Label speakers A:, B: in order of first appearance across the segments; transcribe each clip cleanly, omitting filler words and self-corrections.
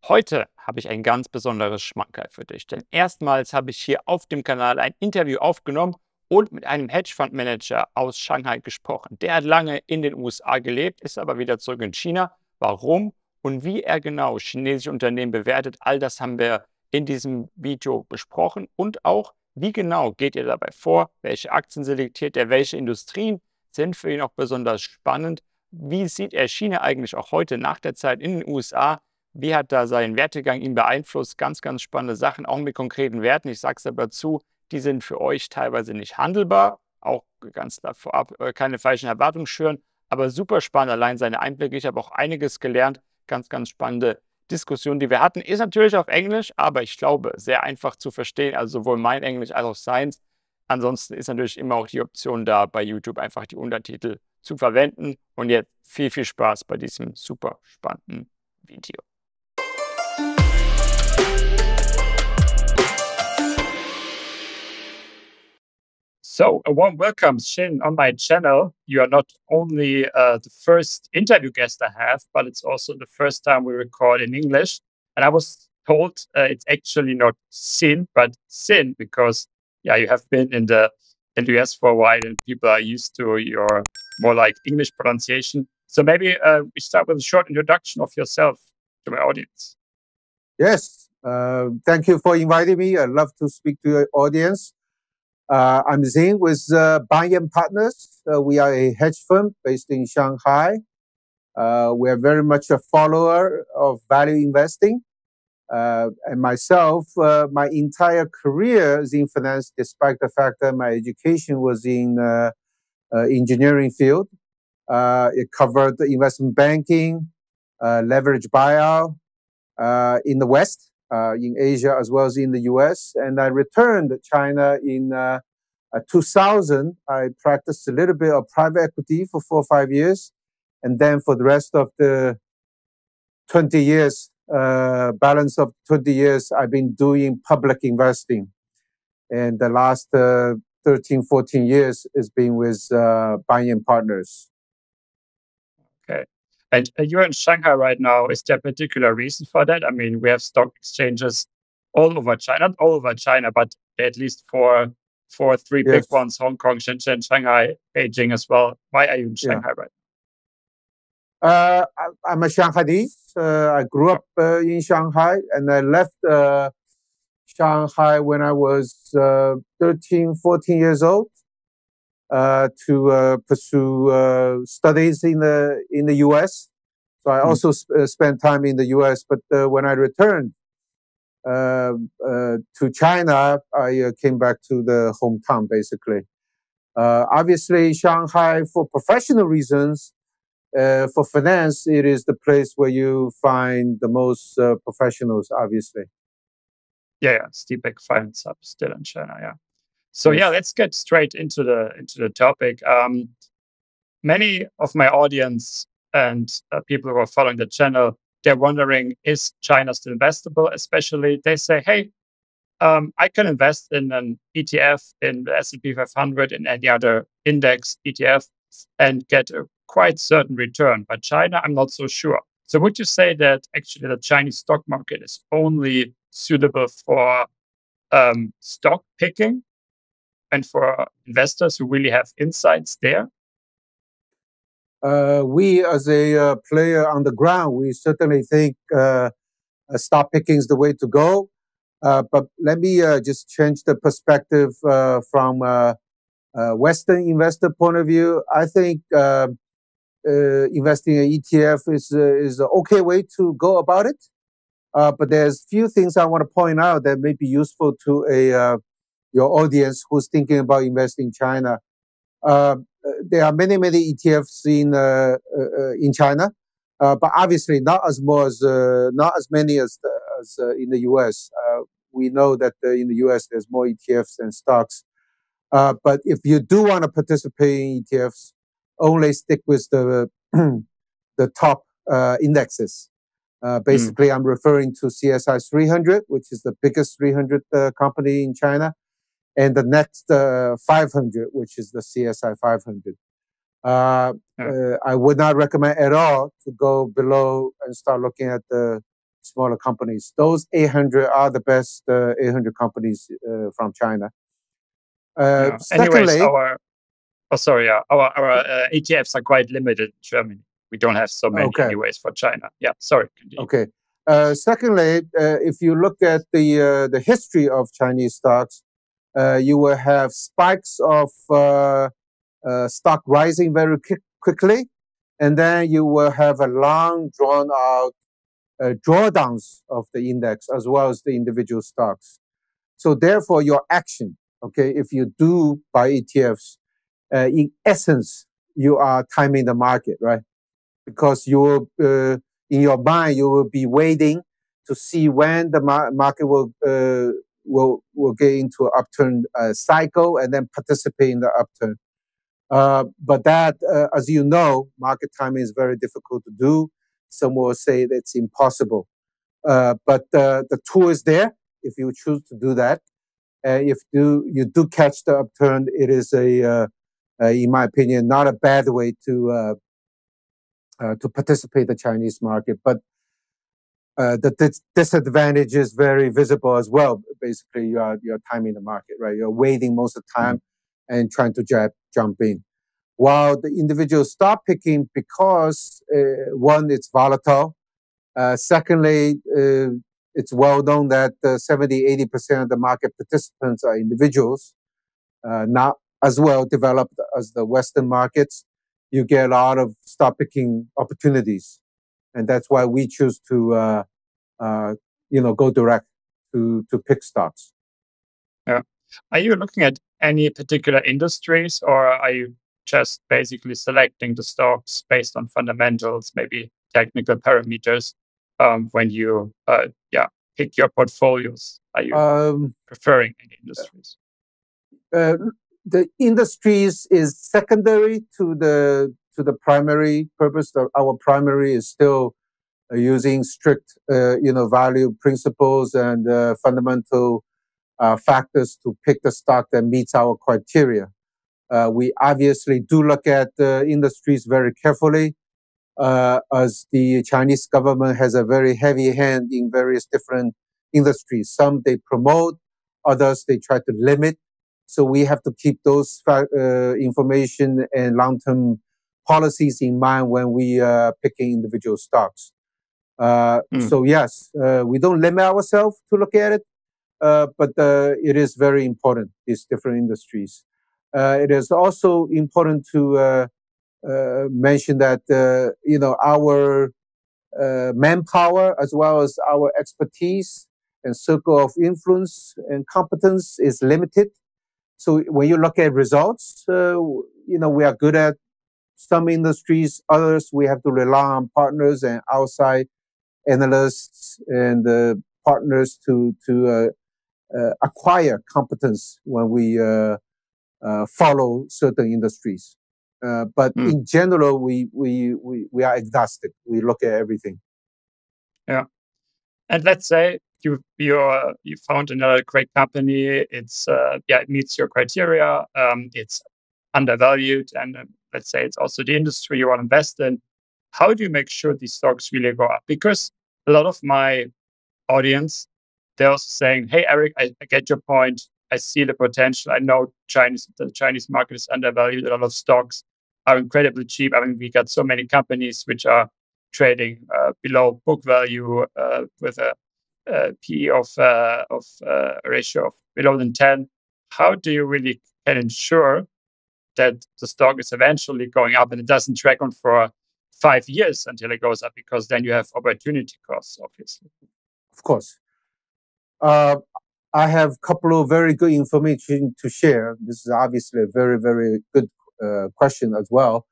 A: Heute habe ich ein ganz besonderes Schmankerl für dich, denn erstmals habe ich hier auf dem Kanal ein Interview aufgenommen und mit einem Hedgefund-Manager aus Shanghai gesprochen. Der hat lange in den USA gelebt, ist aber wieder zurück in China. Warum und wie er genau chinesische Unternehmen bewertet, all das haben wir in diesem Video besprochen und auch, wie genau geht ihr dabei vor, welche Aktien selektiert er, welche Industrien sind für ihn auch besonders spannend, wie sieht er China eigentlich auch heute nach der Zeit in den USA, wie hat da sein Wertegang ihn beeinflusst? Ganz, ganz spannende Sachen, auch mit konkreten Werten. Ich sage es aber zu, die sind für euch teilweise nicht handelbar. Auch ganz klar vorab keine falschen Erwartungen schüren. Aber super spannend, allein seine Einblicke. Ich habe auch einiges gelernt. Ganz, ganz spannende Diskussion, die wir hatten. Ist natürlich auf Englisch, aber ich glaube, sehr einfach zu verstehen. Also sowohl mein Englisch als auch seins. Ansonsten ist natürlich immer auch die Option da, bei YouTube einfach die Untertitel zu verwenden. Und jetzt viel, viel Spaß bei diesem super spannenden Video. So, a warm welcome, Xin, on my channel. You are not only the first interview guest I have, but it's also the first time we record in English. And I was told it's actually not Xin, but Xin, because yeah, you have been in the US for a while, and people are used to your more like English pronunciation. So maybe we start with a short introduction of yourself to my audience.
B: Yes, thank you for inviting me. I'd love to speak to your audience. I'm Xin with Banyan Partners. We are a hedge fund based in Shanghai. We are very much a follower of value investing. And myself, my entire career is in finance, despite the fact that my education was in engineering field. It covered investment banking, leverage buyout in the West. In Asia as well as in the US. And I returned to China in 2000. I practiced a little bit of private equity for 4 or 5 years. And then for the rest of the 20 years, balance of 20 years, I've been doing public investing. And the last 13, 14 years has been with Banyan Partners.
A: Okay. And you're in Shanghai right now. Is there a particular reason for that? I mean, we have stock exchanges all over China, not all over China, but at least for three big ones, Hong Kong, Shenzhen, Shanghai, Beijing as well. Why are you in Shanghai right
B: now? I'm a Shanghainese. I grew up in Shanghai, and I left Shanghai when I was 13, 14 years old. To pursue studies in the U.S. So I also spent time in the U.S. But when I returned to China, I came back to the hometown, basically. Obviously, Shanghai, for professional reasons, for finance, it is the place where you find the most professionals, obviously.
A: Yeah, it's the big finance hub still in China, yeah. So yeah, let's get straight into the topic. Many of my audience and people who are following the channel, they're wondering, is China still investable? Especially, they say, hey, I can invest in an ETF, in the S&P 500, in any other index ETF, and get a quite certain return. But China, I'm not so sure. So would you say that actually the Chinese stock market is only suitable for stock picking? And for investors who really have insights there?
B: We, as a player on the ground, we certainly think stock picking is the way to go. But let me just change the perspective from a Western investor point of view. I think investing in ETF is an okay way to go about it. But there's few things I want to point out that may be useful to your audience who's thinking about investing in China. There are many ETFs in China, but obviously not as many as in the US. We know that in the US there's more ETFs than stocks. But if you do want to participate in ETFs, only stick with the top indexes. Basically, I'm referring to CSI 300, which is the biggest 300 company in China, and the next 500, which is the CSI 500. I would not recommend at all to go below and start looking at the smaller companies. Those 800 are the best 800 companies from China.
A: Anyways,
B: Secondly,
A: our ETFs are quite limited in Germany. We don't have so many anyways for China. Yeah, sorry. Continue.
B: Okay. Secondly, if you look at the history of Chinese stocks, you will have spikes of stock rising very quickly, and then you will have a long, drawn-out drawdowns of the index as well as the individual stocks. So therefore, your action, okay, if you do buy ETFs, in essence, you are timing the market, right? Because you will, in your mind, you will be waiting to see when the market will get into an upturn cycle and then participate in the upturn. But that, as you know, market timing is very difficult to do. Some will say that it's impossible. But the tool is there if you choose to do that. If you do catch the upturn, it is in my opinion, not a bad way to participate in the Chinese market. But the disadvantage is very visible as well. Basically, you're timing the market, right? You're waiting most of the time and trying to jump in. While the individual stock picking, because one, it's volatile. Secondly, it's well known that 70-80% of the market participants are individuals, not as well developed as the Western markets. You get a lot of stock picking opportunities, and that's why we choose to go direct to pick stocks.
A: Yeah. Are you looking at any particular industries, or are you just basically selecting the stocks based on fundamentals, maybe technical parameters, when you pick your portfolios? Are you preferring any industries?
B: The industries is secondary to the primary purpose. Our primary is still using strict value principles and fundamental factors to pick the stock that meets our criteria. We obviously do look at industries very carefully, as the Chinese government has a very heavy hand in various different industries. Some they promote, others they try to limit. So we have to keep those information and long-term policies in mind when we are picking individual stocks. So yes, we don't limit ourselves to look at it, but it is very important, these different industries. It is also important to mention that our manpower as well as our expertise and circle of influence and competence is limited. So when you look at results, we are good at some industries. Others we have to rely on partners and outside analysts and partners to acquire competence when we follow certain industries. But in general, we are agnostic. We look at everything.
A: Yeah, and let's say you found another great company. It's it meets your criteria. It's undervalued, and let's say it's also the industry you want to invest in. How do you make sure these stocks really go up? Because a lot of my audience, they're also saying, "Hey, Eric, I get your point. I see the potential. I know the Chinese market is undervalued. A lot of stocks are incredibly cheap. I mean, we got so many companies which are trading below book value with a PE of a ratio of below than 10. How do you really can ensure that the stock is eventually going up and it doesn't drag on for 5 years until it goes up? Because then you have opportunity costs, obviously.
B: Of course. I have a couple of very good information to share. This is obviously a very, very good question as well.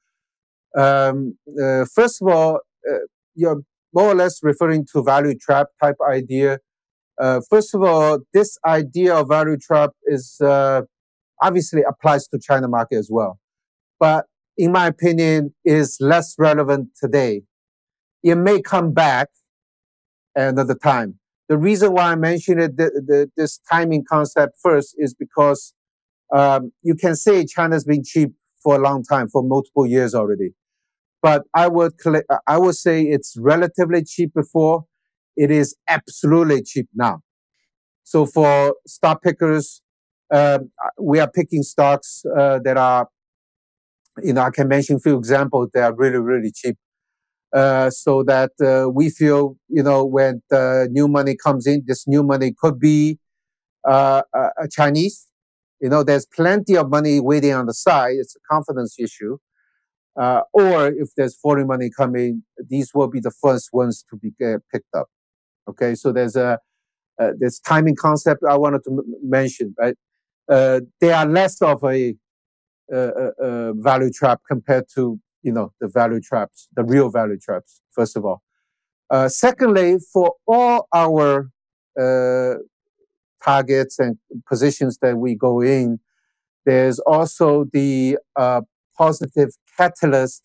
B: First of all, you're more or less referring to value trap type idea. First of all, this idea of value trap is obviously applies to China market as well. But in my opinion, is less relevant today. It may come back another time. The reason why I mentioned it, this timing concept first, is because you can say China's been cheap for a long time, for multiple years already. But I would say it's relatively cheap before. it is absolutely cheap now. So for stock pickers, we are picking stocks that are, I can mention a few examples. They are really, really cheap. So that we feel, when the new money comes in, this new money could be a Chinese. There's plenty of money waiting on the side. It's a confidence issue. Or if there's foreign money coming, these will be the first ones to be picked up. Okay, so there's this timing concept I wanted to mention, right? They are less of a value trap compared to the value traps, the real value traps. First of all, secondly, for all our targets and positions that we go in, there's also the positive catalyst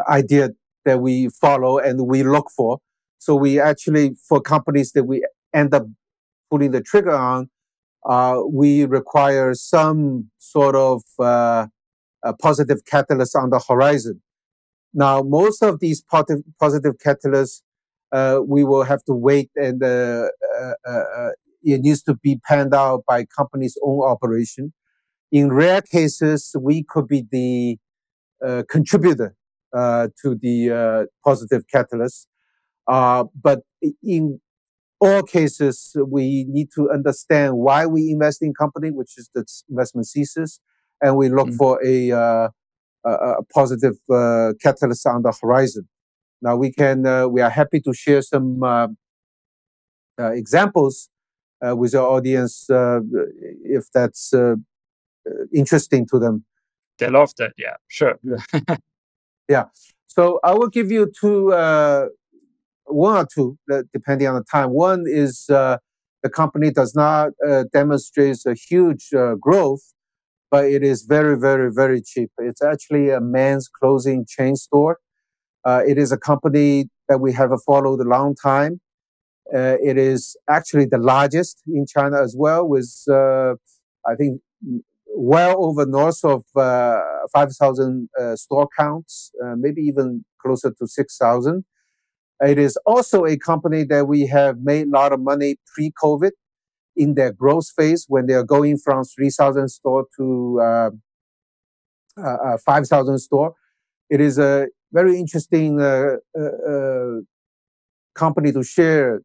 B: idea that we follow and we look for. So we actually, for companies that we end up putting the trigger on, we require some sort of a positive catalyst on the horizon. Now, most of these positive catalysts, we will have to wait, and it needs to be panned out by company's own operation. In rare cases, we could be the contributor to the positive catalyst. But in all cases, we need to understand why we invest in company, which is the investment thesis, and we look for a positive catalyst on the horizon. Now we are happy to share some examples with our audience if that's interesting to them.
A: They love that, yeah, sure.
B: Yeah. So I will give you one or two, depending on the time. One is the company does not demonstrate a huge growth, but it is very, very, very cheap. It's actually a men's clothing chain store. It is a company that we have followed a long time. It is actually the largest in China as well, with I think well over north of 5,000 store counts, maybe even closer to 6,000. It is also a company that we have made a lot of money pre-COVID in their growth phase when they are going from 3,000 store to 5,000 store. It is a very interesting company to share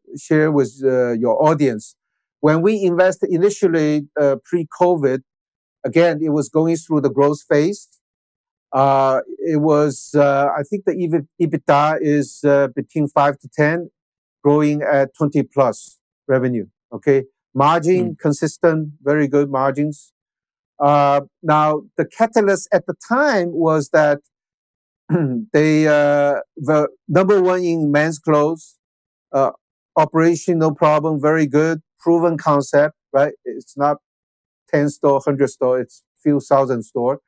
B: with your audience. When we invested initially pre-COVID, again, it was going through the growth phase. It was, I think the EBITDA is between 5 to 10, growing at 20 plus revenue. Okay, margin consistent, very good margins. Now the catalyst at the time was that they were number one in men's clothes, operation no problem, very good, proven concept, right? It's not 10 store, 100 store, it's few thousand store.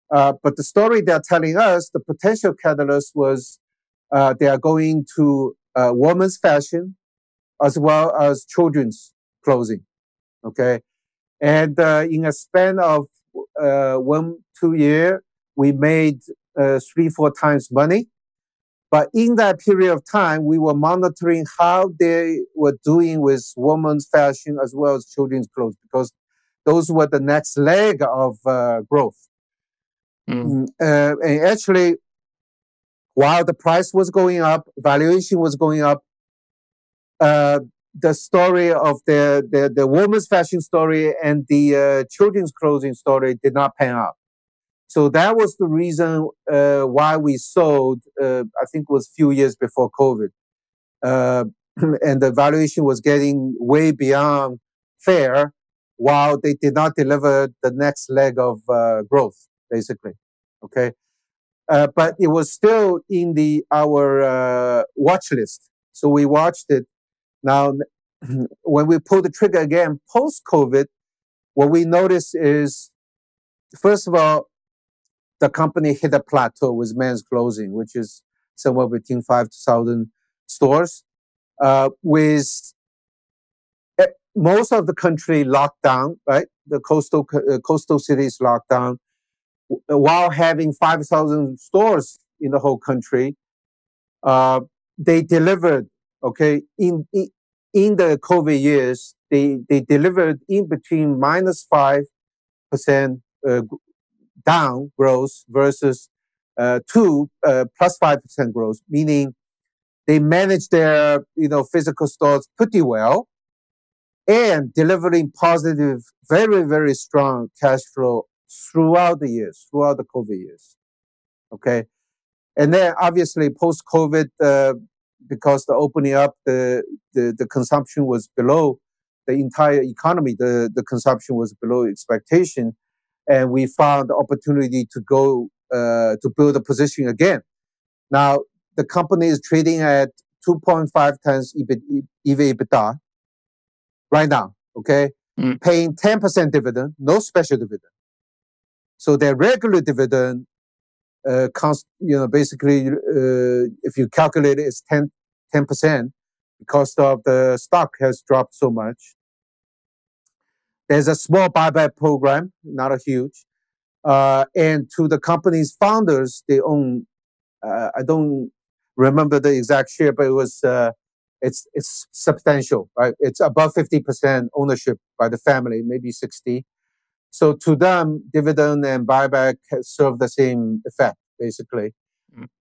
B: But the story they're telling us, the potential catalyst was they are going to women's fashion as well as children's clothing. Okay, and in a span of 1-2 years, we made 3-4 times money. But in that period of time, we were monitoring how they were doing with women's fashion as well as children's clothes, because those were the next leg of growth. And actually, while the price was going up, valuation was going up, the story of the women's fashion story and the children's clothing story did not pan out. So that was the reason why we sold, I think it was a few years before COVID. And the valuation was getting way beyond fair, while they did not deliver the next leg of growth, basically. Okay, but it was still in our watch list, so we watched it. Now, when we pulled the trigger again post-COVID, what we noticed is, first of all, the company hit a plateau with men's clothing, which is somewhere between 5,000 stores, with most of the country locked down, right? The coastal cities locked down, while having 5,000 stores in the whole country. They delivered, okay, in the COVID years, they delivered in between -5% down growth versus +5% growth, meaning they managed their physical stores pretty well and delivering positive, very, very strong cash flow throughout the years, throughout the COVID years. Okay. And then obviously post-COVID, because the opening up, the consumption was below the entire economy, the consumption was below expectation. And we found the opportunity to go to build a position again. Now, the company is trading at 2.5 times EV/EBITDA right now, okay? Paying 10% dividend, no special dividend. So their regular dividend, basically, if you calculate it, it's 10% because of the stock has dropped so much. There's a small buyback program, not a huge. And to the company's founders, they own, I don't remember the exact share, but it was, it's substantial, right? It's above 50% ownership by the family, maybe 60. So to them, dividend and buyback serve the same effect, basically.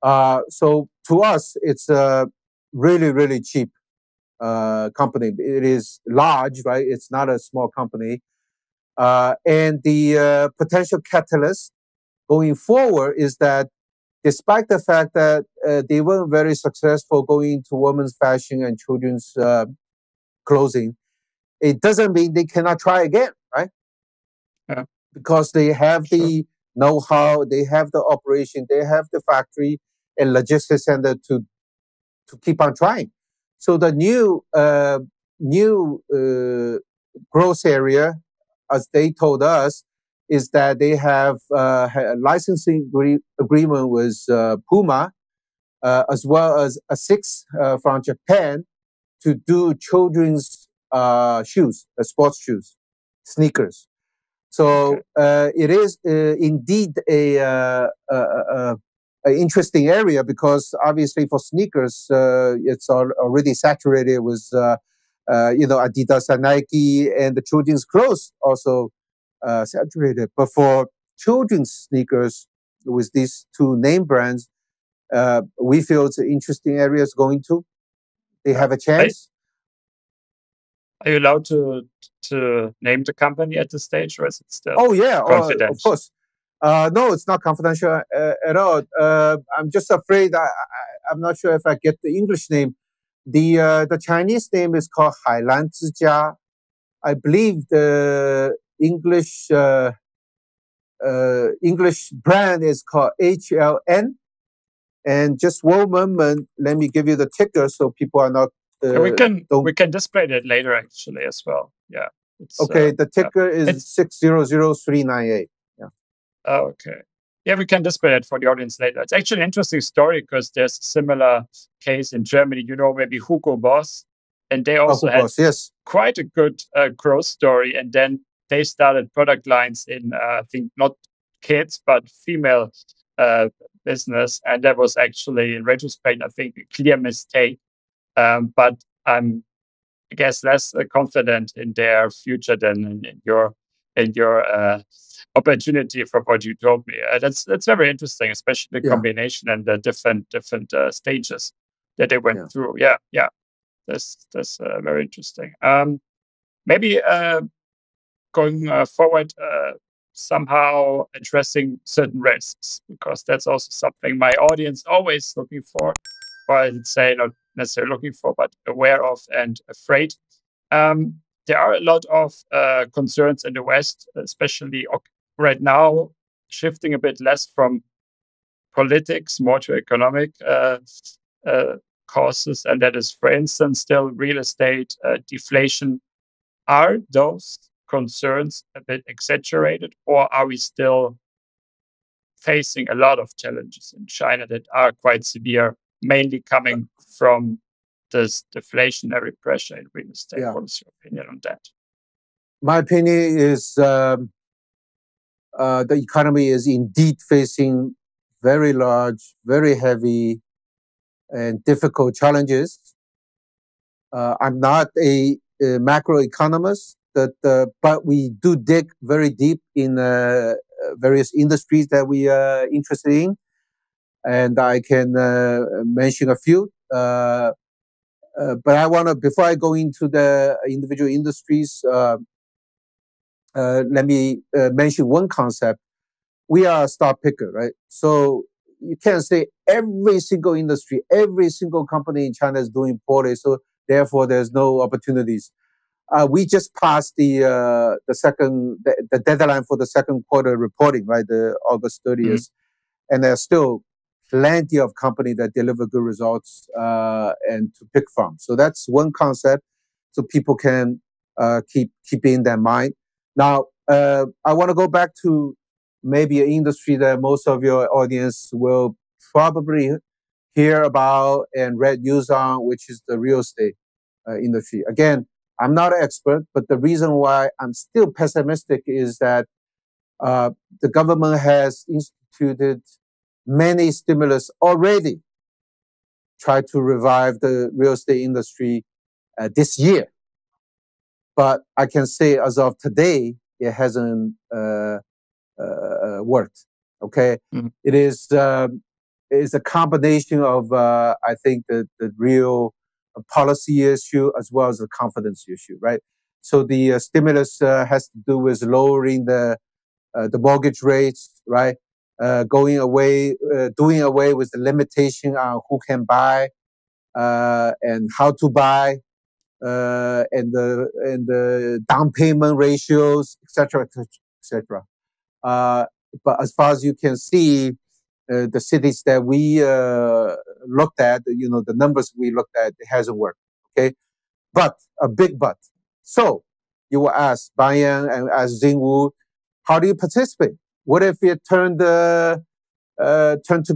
B: So to us, it's a really, really cheap company. It is large, right? It's not a small company. And the potential catalyst going forward is that despite the fact that they weren't very successful going into women's fashion and children's clothing, it doesn't mean they cannot try again, right? Yeah. Because they have the know-how, they have the operation, they have the factory and logistics center to keep on trying. So the new growth area, as they told us, is that they have a licensing agreement with Puma, as well as a six from Japan to do children's shoes, sports shoes, sneakers. So it is indeed a interesting area because obviously for sneakers, it's already saturated with Adidas and Nike, and the children's clothes also saturated. But for children's sneakers with these two name brands, we feel it's an interesting area going to. They have a chance.
A: Are you allowed to name the company at this stage, or is it still
B: confidential? Of course. No, it's not confidential at all. I'm just afraid I'm not sure if I get the English name. The Chinese name is called HLA Group. I believe the English brand is called HLN. And just one moment, let me give you the ticker so people are not.
A: We can display that later actually as well. Yeah.
B: Okay, the ticker is 600398. Yeah.
A: Oh, okay. Yeah, we can display it for the audience later. It's actually an interesting story because there's a similar case in Germany. Maybe Hugo Boss, and they also had quite a good growth story. And then they started product lines in, I think, not kids, but female business. And that was actually, in retrospect, I think, a clear mistake. But I'm, I guess, less confident in their future than in your opportunity from what you told me. That's very interesting, especially the combination and the different stages that they went through. Yeah, that's very interesting. Maybe going forward, somehow addressing certain risks, because that's also something my audience always looking for, or I'd say not necessarily looking for, but aware of and afraid. There are a lot of concerns in the West, especially right now, shifting a bit less from politics, more to economic causes. And that is, for instance, still real estate deflation. Are those concerns a bit exaggerated, or are we still facing a lot of challenges in China that are quite severe, mainly coming from this deflationary pressure in real estate? Yeah. What is your opinion on that?
B: My opinion is the economy is indeed facing very large, very heavy and difficult challenges. I'm not a macroeconomist, but we do dig very deep in various industries that we are interested in. And I can mention a few. But I want to, before I go into the individual industries, let me mention one concept. We are a stock picker, right? So you can't say every single industry, every single company in China is doing poorly, so therefore there's no opportunities. We just passed the deadline for the second quarter reporting, right? The August 30th, and there's still plenty of companies that deliver good results and to pick from. So that's one concept, so people can keep in their mind. Now, I want to go back to maybe an industry that most of your audience will probably hear about and read news on, which is the real estate industry. Again, I'm not an expert, but the reason why I'm still pessimistic is that the government has instituted many stimulus already, tried to revive the real estate industry this year. But I can say as of today, it hasn't worked. Okay, it is a combination of I think the real policy issue as well as the confidence issue, right? So the stimulus has to do with lowering the mortgage rates, right? Doing away with the limitation on who can buy and how to buy, and the down payment ratios, etc., etc. But as far as you can see, the cities that we looked at, the numbers we looked at, it hasn't worked. Okay, but a big but. So you will ask Bayan and ask Xingwu, how do you participate? What if it turned to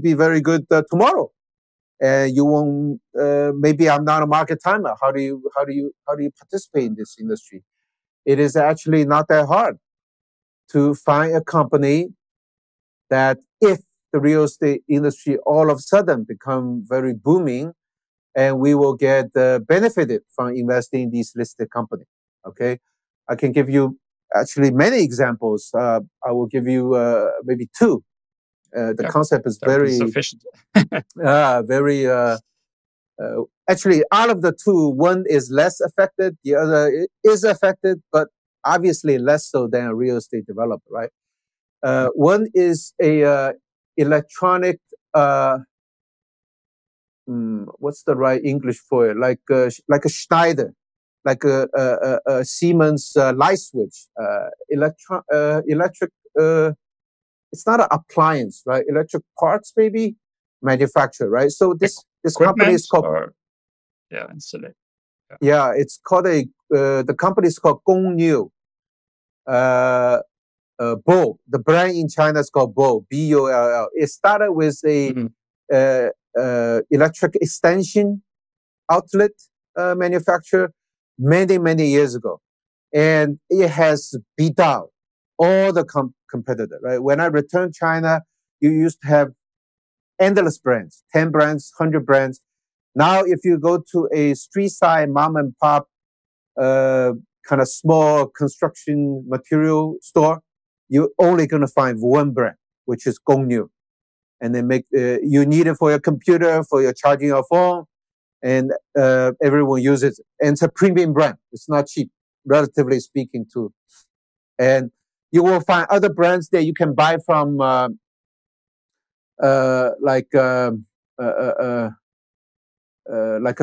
B: be very good tomorrow? And you won't. Maybe I'm not a market timer. How do you participate in this industry? It is actually not that hard to find a company that, if the real estate industry all of a sudden become very booming, and we will get benefited from investing in these listed companies. Okay, I can give you actually many examples. I will give you maybe two. The concept is very
A: sufficient.
B: Very. Actually, out of the two, one is less affected, the other is affected, but obviously less so than a real estate developer, right? One is a electronic. What's the right English for it? Like a Schneider, like a Siemens light switch. Electric. It's not an appliance, right? Electric parts, maybe manufacturer, right? So this company is called.
A: Installation.
B: Yeah, it's called the company is called Goneo. Bo. The brand in China is called Bo. Bull. It started with a electric extension outlet manufacturer many years ago, and it has beat out all the competitors. Right? When I returned China, you used to have endless brands, 10 brands, 100 brands. Now, if you go to a street side mom and pop kind of small construction material store, you're only going to find one brand, which is Goneo. And they make you need it for your computer, for your charging your phone, and everyone uses it. And it's a premium brand. It's not cheap, relatively speaking, too. And you will find other brands that you can buy from, like a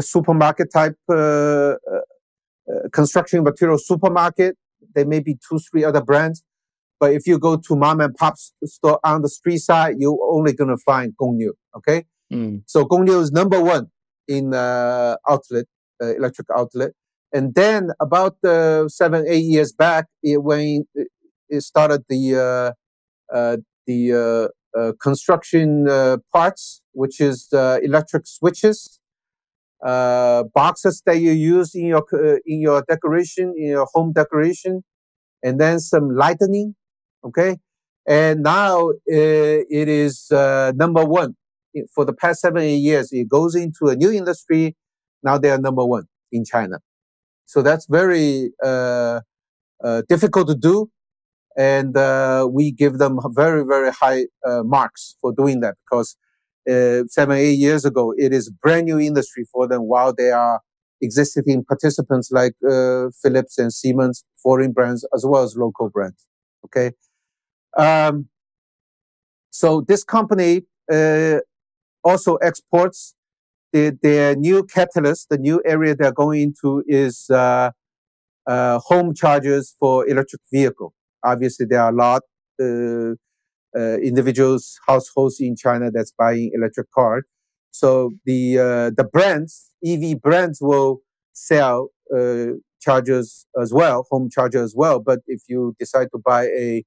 B: supermarket type construction material supermarket. There may be 2-3 other brands. But if you go to mom and pop store on the street side, you're only going to find Goneo. Okay, so Goneo is number one in outlet, electric outlet. And then about 7-8 years back, when it started the construction parts, which is electric switches, boxes that you use in your decoration, in your home decoration, and then some lighting. Okay, and now it is number one for the past 7-8 years, it goes into a new industry. Now they are number one in China. So that's very difficult to do. And we give them very, very high marks for doing that because 7-8 years ago, it is a brand new industry for them while they are existing participants like Philips and Siemens, foreign brands, as well as local brands. Okay. So this company also exports their new catalyst. The new area they're going into is home chargers for electric vehicle. Obviously, there are a lot individuals, households in China that's buying electric car. So the brands, EV brands, will sell chargers as well, home charger as well. But if you decide to buy a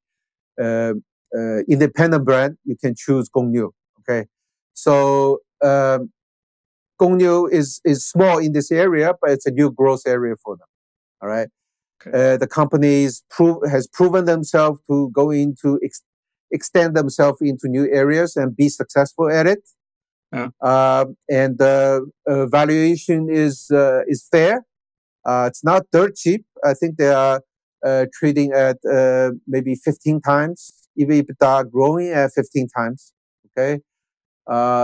B: independent brand, you can choose Goneo. Okay, so Goneo is small in this area, but it's a new growth area for them. All right. Okay. The company has proven themselves to go into extend themselves into new areas and be successful at it. Yeah. And valuation is fair. It's not dirt cheap. I think they are trading at maybe 15 times, even EBITDA growing at 15 times. Okay.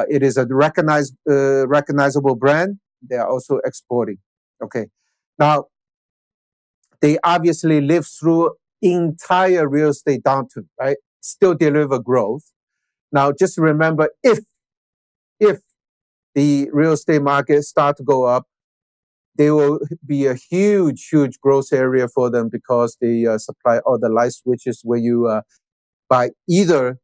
B: It is a recognizable brand. They are also exporting. Okay. Now, they obviously lived through entire real estate downturn, right? Still deliver growth. Now, just remember, if the real estate market start to go up, they will be a huge growth area for them because they supply all the light switches where you buy either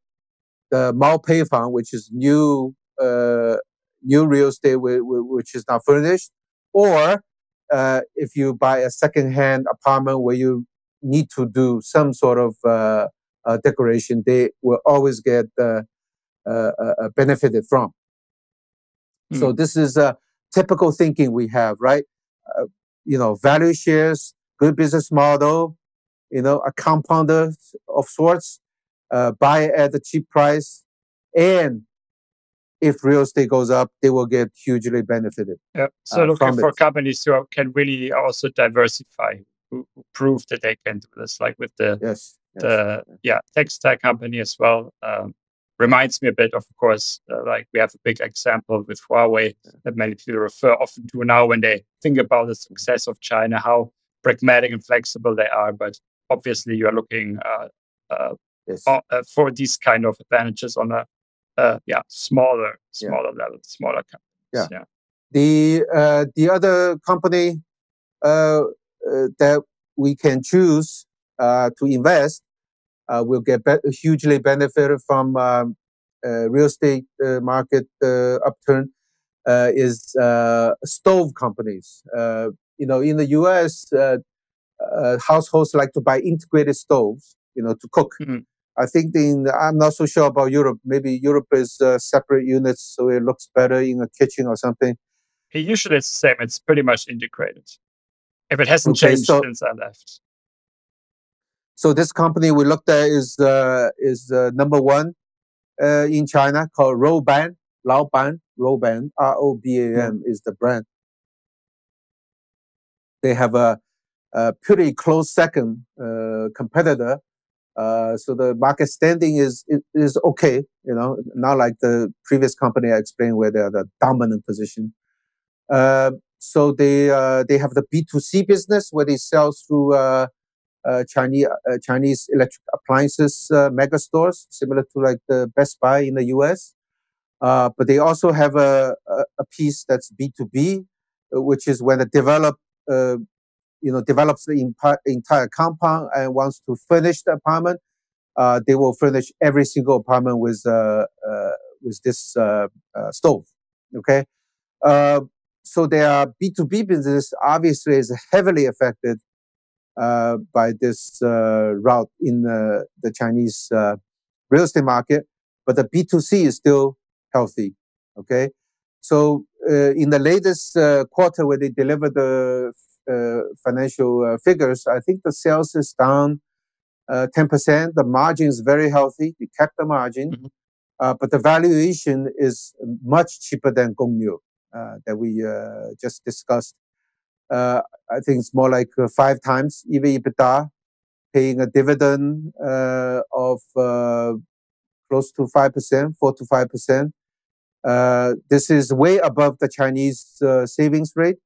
B: the Mao Pei Fang, which is new real estate which is not furnished, or if you buy a second-hand apartment where you need to do some sort of decoration, they will always get benefited from. So this is a typical thinking we have, right? Value shares, good business model, a compounder of sorts, buy at a cheap price, and if real estate goes up, they will get hugely benefited.
A: Yeah. So looking for companies who can really also diversify, who prove that they can do this, like with the textile company as well. Reminds me a bit of course, like we have a big example with Huawei that many people refer often to now when they think about the success of China, how pragmatic and flexible they are. But obviously, you are looking for these kind of advantages on a smaller level, smaller companies. Yeah.
B: The other company that we can choose to invest will get hugely benefited from real estate market upturn is stove companies. In the U.S., households like to buy integrated stoves, to cook. Mm-hmm. I think I'm not so sure about Europe. Maybe Europe is separate units, so it looks better in a kitchen or something.
A: Usually it's the same. It's pretty much integrated. If it hasn't changed since I left.
B: So this company we looked at is number one in China, called Roban, Roban, ROBAM is the brand. They have a pretty close second competitor. So the market standing is okay, not like the previous company I explained where they're the dominant position. So they have the B2C business where they sell through Chinese electric appliances mega stores, similar to like the Best Buy in the US. But they also have a piece that's B2B, which is when the develops the entire compound and wants to furnish the apartment, they will furnish every single apartment with this stove. Okay, so their B2B business obviously is heavily affected by this route in the Chinese real estate market, but the B2C is still healthy. Okay, so in the latest quarter where they delivered the financial figures, I think the sales is down 10%. The margin is very healthy. They kept the margin. but the valuation is much cheaper than Goneo that we just discussed. I think it's more like 5 times EV/EBITDA, paying a dividend of close to 5%, 4 to 5%. This is way above the Chinese savings rate.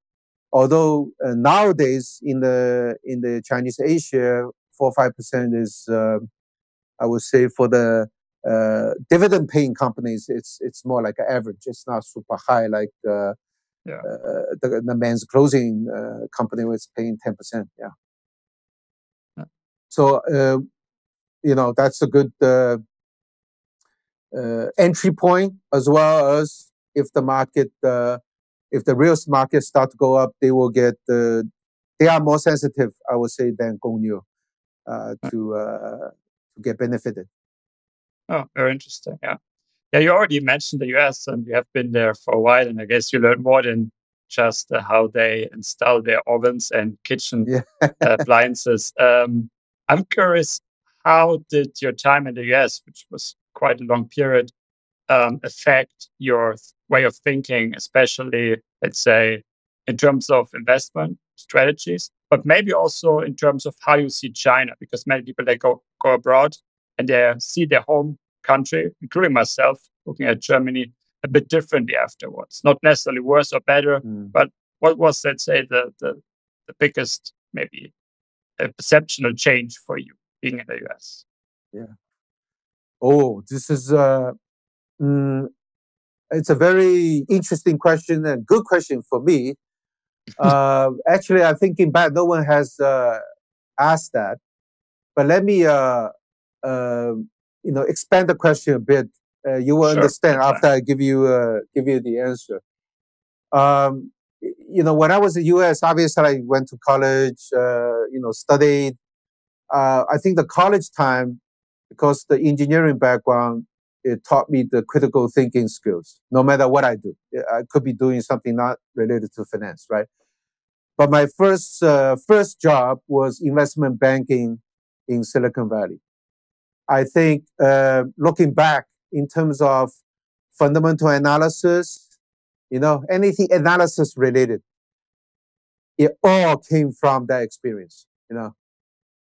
B: Although nowadays in the Chinese A-share, 4 5% is, I would say, for the dividend-paying companies, it's more like an average. It's not super high like the men's clothing company was paying 10%. Yeah. So that's a good entry point, as well as if the market, if the real market start to go up, they will get they are more sensitive, I would say, than Goneo to get benefited.
A: Oh, very interesting. Yeah. Yeah, you already mentioned the US and you have been there for a while, and I guess you learned more than just how they install their ovens and kitchen appliances. I'm curious, how did your time in the US, which was quite a long period, affect your way of thinking, especially, let's say, in terms of investment strategies, but maybe also in terms of how you see China? Because many people, they go abroad and they see their home country, including myself, looking at Germany a bit differently afterwards. Not necessarily worse or better, but what was, let's say, the biggest maybe perceptual change for you being in the US?
B: Yeah. Oh, this is it's a very interesting question and good question for me. Actually, I'm thinking back, no one has asked that, but let me expand the question a bit. You will understand after I give you the answer. When I was in the US, obviously I went to college, studied. I think the college time, because the engineering background, it taught me the critical thinking skills, no matter what I do. I could be doing something not related to finance, right? But my first job was investment banking in Silicon Valley. I think looking back in terms of fundamental analysis, anything analysis related, it all came from that experience.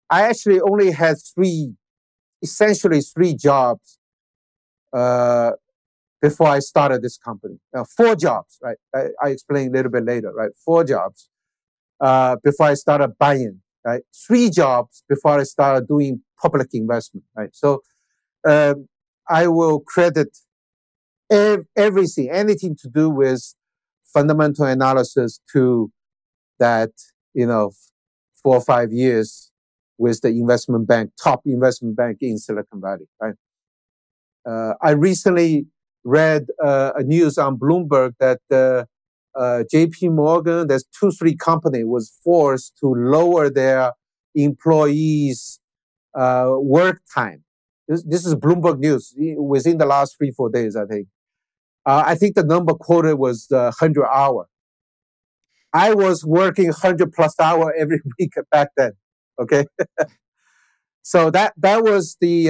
B: I actually only had essentially three jobs before I started this company. Now, 4 jobs, right? I explain a little bit later, right? 4 jobs before I started buying, right? 3 jobs before I started doing public investment, right? So I will credit everything, anything to do with fundamental analysis to that, 4 or 5 years with the investment bank, top investment bank in Silicon Valley, right? I recently read a news on Bloomberg that JP Morgan, there's 2-3 company was forced to lower their employees' work time. This is Bloomberg news within the last 3-4 days, I think. I think the number quoted was 100 hours. I was working 100 plus hours every week back then. Okay. So that was the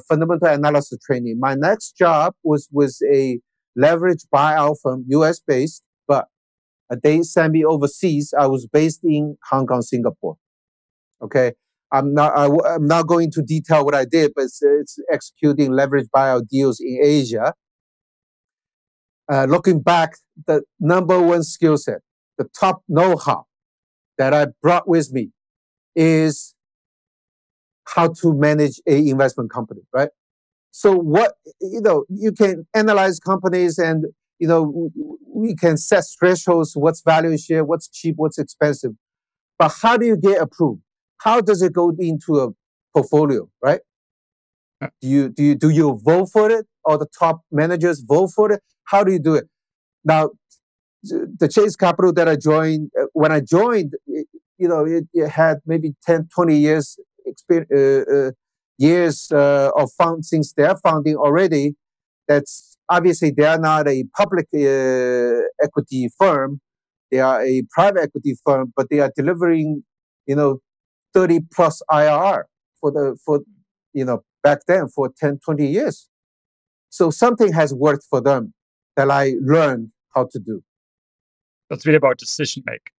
B: fundamental analysis training. My next job was with a leverage buyout firm, US based, but they sent me overseas. I was based in Hong Kong, Singapore. Okay. I'm not going to detail what I did, but it's executing leverage buyout deals in Asia. Looking back, the number one skill set, the top know-how that I brought with me is how to manage a investment company, right? So what, you can analyze companies and, we can set thresholds, what's value share, what's cheap, what's expensive. But how do you get approved? How does it go into a portfolio, right? Do you vote for it, or the top managers vote for it? How do you do it? Now, the Chase Capital that I joined, when I joined, it had maybe 10, 20 years experience, years of since their founding already. That's obviously they are not a public equity firm; they are a private equity firm, but they are delivering, 30 plus IRR for back then for 10, 20 years. So something has worked for them that I learned how to do.
A: That's really about decision making.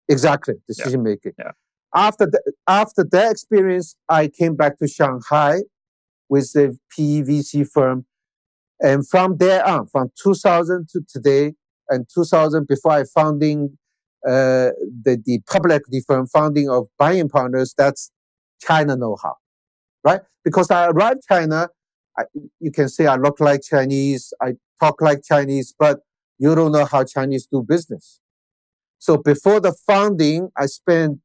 B: Exactly, decision making.
A: Yeah.
B: After that experience, I came back to Shanghai with a PE/VC firm, and from there on, from 2000 to today, and 2000 before I founding the public equity firm, founding of buying partners, that's China know-how, right? Because I arrived China, you can say I look like Chinese, I talk like Chinese, but you don't know how Chinese do business. So before the founding, I spent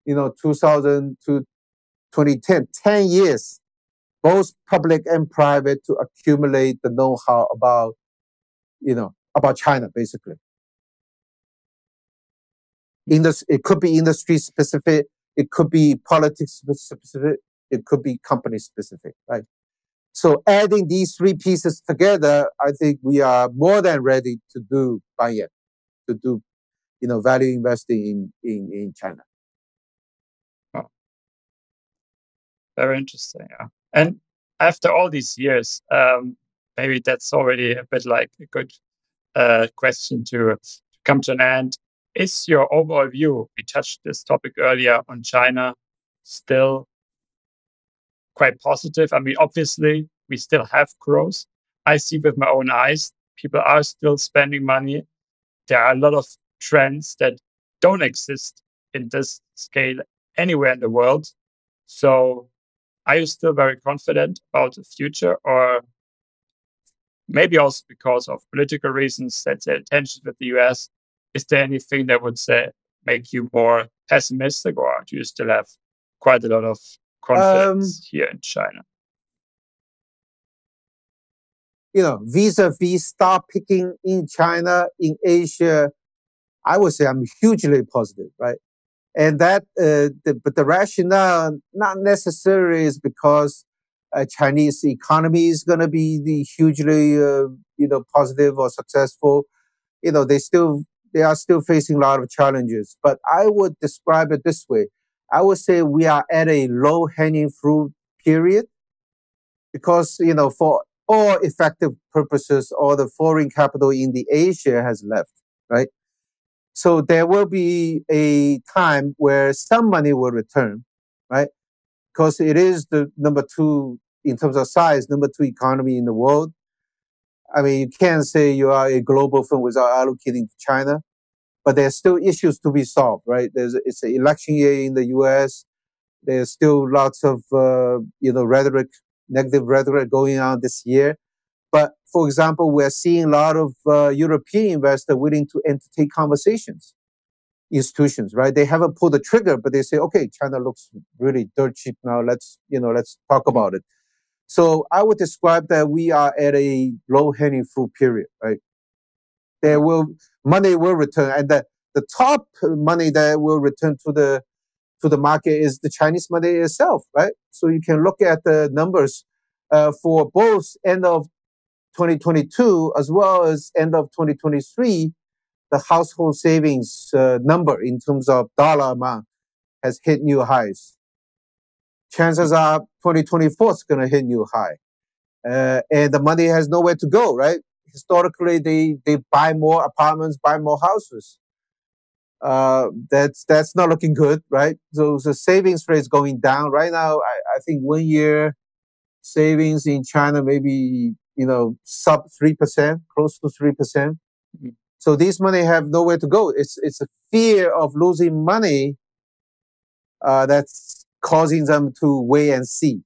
B: 2000 to 2010, 10 years, both public and private, to accumulate the know-how about China, basically. It could be industry specific, it could be politics specific, it could be company specific, right? So adding these three pieces together, I think we are more than ready to do buy-in, to do value investing in China.
A: Oh. Very interesting. Yeah. And after all these years, maybe that's already a bit like a good question to come to an end. Is your overall view, we touched this topic earlier, on China still quite positive? I mean, obviously, we still have growth. I see with my own eyes, people are still spending money. There are a lot of trends that don't exist in this scale anywhere in the world. So are you still very confident about the future, or maybe also because of political reasons, let's say tensions with the US, is there anything that would make you more pessimistic, or do you still have quite a lot of confidence here in China?
B: Vis-a-vis stock-picking in China, in Asia, I would say I'm hugely positive, right? And that, but the rationale not necessarily is because Chinese economy is going to be hugely, positive or successful. They are still facing a lot of challenges. But I would describe it this way: I would say we are at a low-hanging fruit period, because for all effective purposes, all the foreign capital in the Asia has left, right? So there will be a time where some money will return, right? Because it is the number two, in terms of size, number two economy in the world. I mean, you can't say you are a global firm without allocating to China, but there's still issues to be solved, right? It's an election year in the US. There's still lots of rhetoric, negative rhetoric going on this year. But for example, we're seeing a lot of European investors willing to entertain conversations. Institutions, right? They haven't pulled the trigger, but they say, okay, China looks really dirt cheap now. Let's talk about it. So I would describe that we are at a low-hanging fruit period, right? Money will return, and the top money that will return to the market is the Chinese money itself, right? So you can look at the numbers for both end of 2022 as well as end of 2023. The household savings number in terms of dollar amount has hit new highs. Chances are 2024 is going to hit new high. And the money has nowhere to go, right? Historically, they buy more apartments, buy more houses. That's not looking good, right? So the savings rate is going down. Right now, I think 1 year savings in China maybe sub 3%, close to 3%. Mm-hmm. So these money have nowhere to go. It's a fear of losing money that's causing them to wait and see.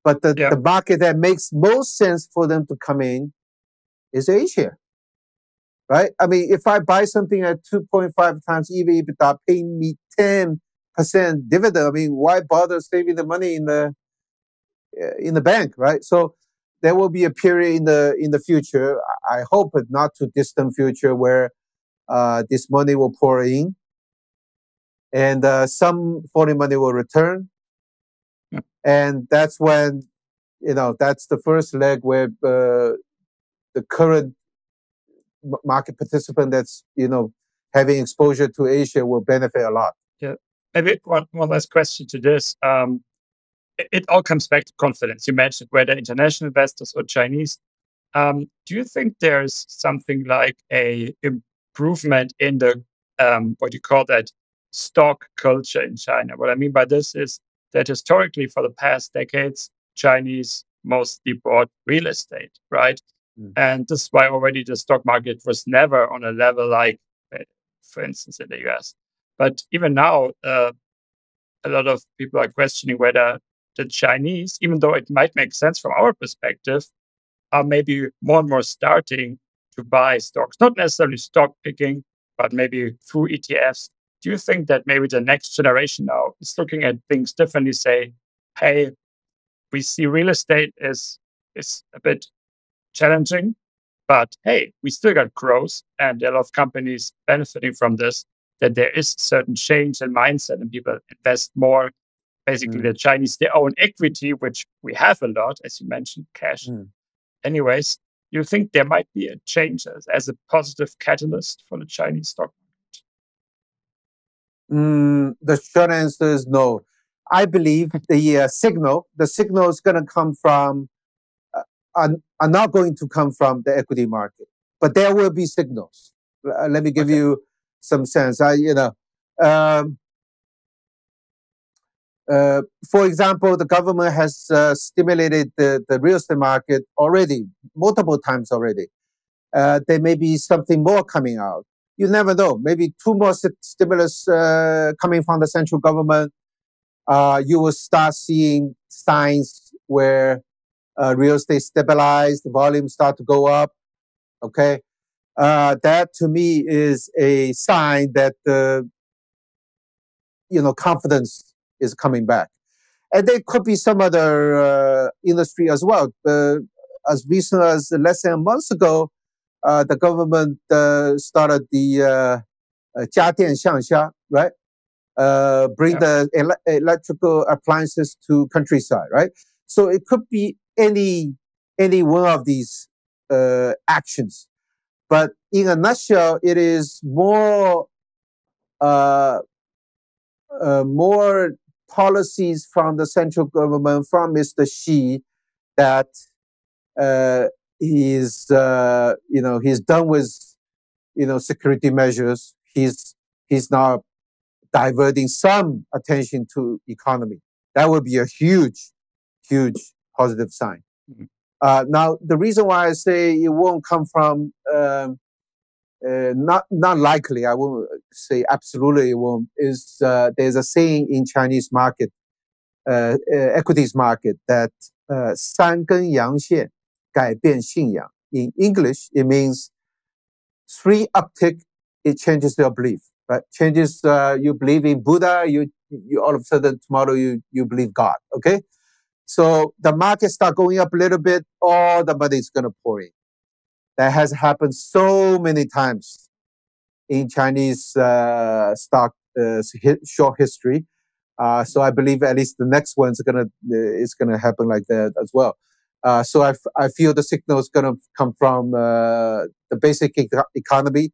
B: But the market that makes most sense for them to come in is Asia, right? I mean, if I buy something at 2.5 times EV/EBITDA, paying me 10% dividend, I mean, why bother saving the money in the bank, right? So there will be a period in the future, I hope not too distant future, where this money will pour in, and some foreign money will return. Yeah. And that's when, that's the first leg where the current market participant that's, having exposure to Asia will benefit a lot.
A: Yeah. Maybe one last question to this. It all comes back to confidence. You mentioned whether international investors or Chinese. Do you think there's something like a improvement in the what you call that stock culture in China? What I mean by this is that historically, for the past decades, Chinese mostly bought real estate, right?
B: Mm.
A: And this is why already the stock market was never on a level like, for instance, in the US. But even now, a lot of people are questioning whether the Chinese, even though it might make sense from our perspective, are maybe more and more starting to buy stocks, not necessarily stock picking, but maybe through ETFs. Do you think that maybe the next generation now is looking at things differently, say, hey, we see real estate is a bit challenging, but hey, we still got growth and there are a lot of companies benefiting from this, that there is certain change in mindset and people invest more. Basically, the Chinese, their own equity, which we have a lot, as you mentioned, cash. Anyways, you think there might be a change as a positive catalyst for the Chinese stock
B: The short answer is no. I believe the signal is going to come from, are not going to come from the equity market, but there will be signals. Let me give you some sense. For example, the government has stimulated the real estate market already, multiple times already. There may be something more coming out. You never know. Maybe two more stimulus coming from the central government. You will start seeing signs where real estate stabilized, the volume start to go up. Okay, that to me is a sign that confidence is coming back. And there could be some other industry as well. As recent as less than a month ago, the government started the 家电向下, right? Bring the electrical appliances to countryside, right? So it could be any one of these actions. But in a nutshell, it is more policies from the central government, from Mr. Xi, that he's done with security measures. He's now diverting some attention to economy. That would be a huge positive sign. Now, the reason why I say it won't come from not likely, I won't say absolutely it won't, is there's a saying in Chinese market, equities market, that 三根阳线改变信仰. In English, it means 3 uptick, it changes your belief, right? Changes, you believe in Buddha, you all of a sudden tomorrow you believe God, okay? So the market start going up a little bit, all the money is going to pour in. That has happened so many times in Chinese stock short history. So I believe at least the next one is gonna happen like that as well. So I feel the signal is gonna come from the basic economy,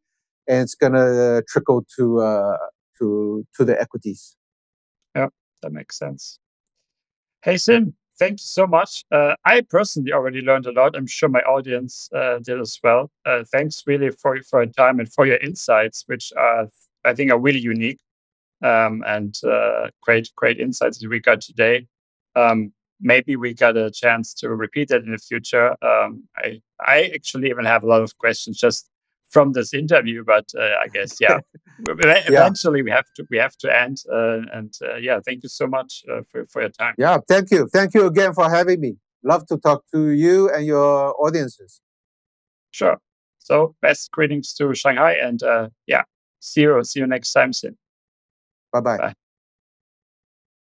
B: and it's gonna trickle to the equities.
A: Yeah, that makes sense. Hey, Xin, thank you so much. I personally already learned a lot. I'm sure my audience did as well. Thanks really for your time and for your insights, which I think are really unique and great insights that we got today. Maybe we got a chance to repeat that in the future. I actually even have a lot of questions just from this interview, but I guess eventually we have to end. Thank you so much for your time.
B: Yeah, thank you again for having me. Love to talk to you and your audiences.
A: Sure. So best greetings to Shanghai, and see you next time, Xin.
B: Bye-bye.
A: Bye.